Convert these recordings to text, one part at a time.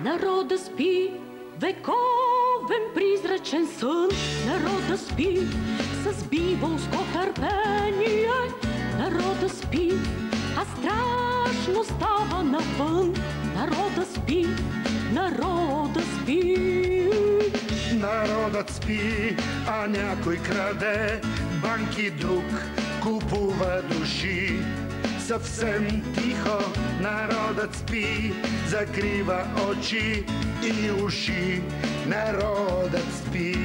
Народа спи, вековен призрачен сън. Народа спи с биволско търпение. Народа спи, а страшно става навън. Народа спи, народа спи. Народът спи, а някой краде банки, друг купува души. Съвсем тихо народът спи, закрива очи и уши. Народът спи.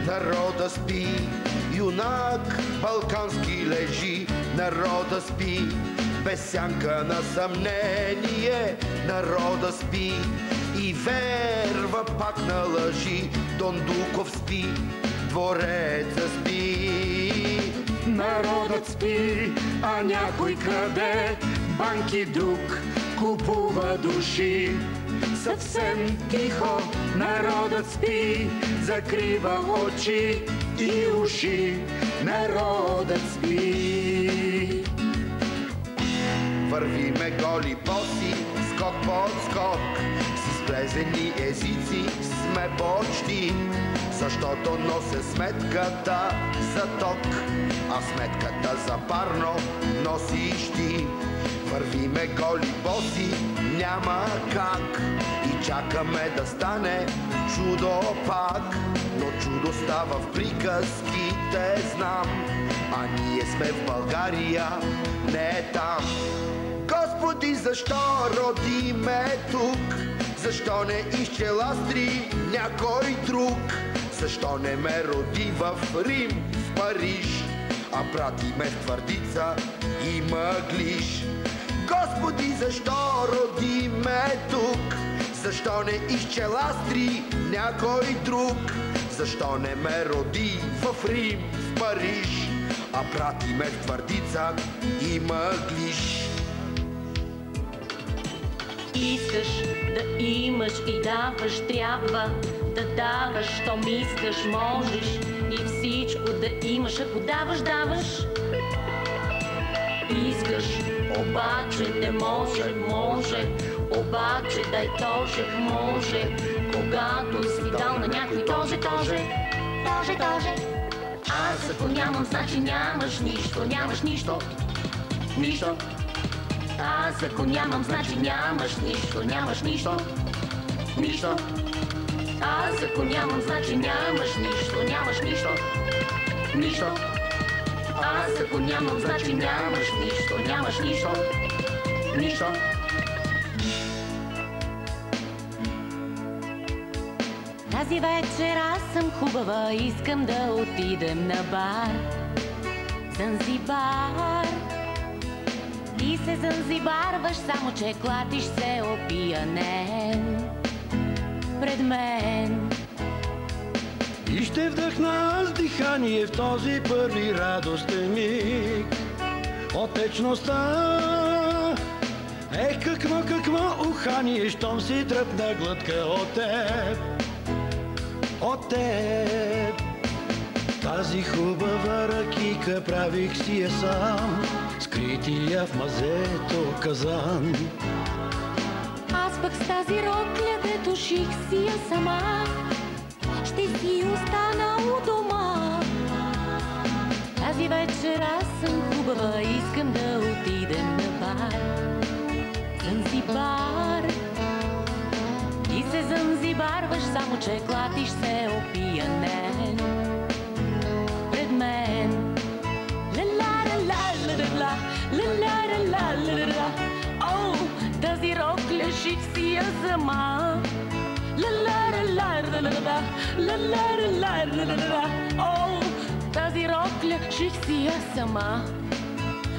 Народът спи, юнак балкански лежи. Народът спи, без сянка на съмнение. Народът спи и верва пак на лъжи. Дон Дуков спи, двореца спи. Народът спи, а някой краде банки, друг купува души. Съвсем тихо народът спи, закрива очи и уши. Народът спи. Вървиме голи боси, скок под скок, с изплезени езици сме почти, защото нося сметката за ток, а сметката за парно носиш ти. Вървиме голи боси, няма как, и чакаме да стане чудо пак. Но чудо става в приказките, знам, а ние сме в България, не там. Господи, защо роди ме тук? Защо не изчеластри някой друг? Защо не ме роди в Рим, в Париж, а прати ме в Твърдица и Мъглиж? Господи, защо роди ме тук? Защо не изчеластри някой друг? Защо не ме роди в Рим, в Париж, а прати ме в Твърдица и Мъглиж? Искаш да имаш и даваш, трябва да даваш, щом искаш, можеш и всичко да имаш, ако даваш, даваш. Искаш, обаче не може, може, обаче дай тоже, може, когато си дал на някой тоже. Аз ако нямам, значи нямаш нищо, нямаш нищо. Аз ако нямам, значи нямаш нищо, нямаш нищо. Аз ако нямам, значи нямаш нищо, нямаш нищо. Аз ако нямам, значи нямаш нищо, нямаш нищо. Тази вечер аз съм хубава, искам да отидем на бар. Занзибар. Ти се занзибарваш, само че клатиш се опиянен пред мен. И ще вдъхна аз дихание в този първи радостен миг. Отечността, какво ухание, щом си тръпна глътка от теб. Тази хубава ракийка правих си я сам, скрития в мазето казан. Аз пък с тази рокля, дето ших си я сама, ще си остана у дома. Тази вечер аз съм хубава, искам да отидем на бар. Занзибар. Ти се занзибарваш, само че клатиш се опиянен пред мен. Ла-ла-ла-ла-ла-ла-ла-ла-ла-ла-ла. О, тази рокля ших си я сама. Ла-ла-ла-ла-ла-ла-ла-ла-ла-ла. О, тази рокля ших си я сама.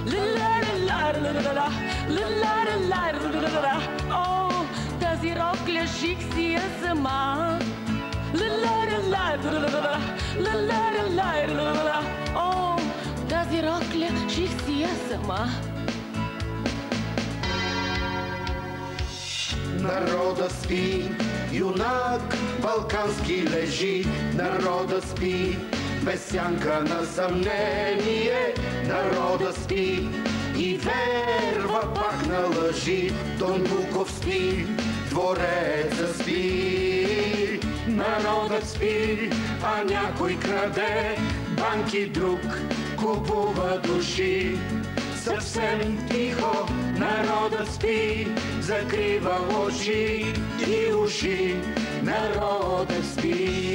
Ла-ла-ла-ла-ла-ла-ла-ла-ла-ла. О, тази рокля ших си я сама. Ла-ла-ла-ла-ла-ла-ла-ла-ла. О, тази рокля ших си я сама. Народът спи, юнак балкански лежи. Народът спи, без сянка на съмнение. Народът спи и верва пак на лъжи. Дон Буков спи, дворецът спи. Народът спи, а някой краде, банки друг купува души. Съвсем тихо народът спи, закрива очи и уши. Народът спи.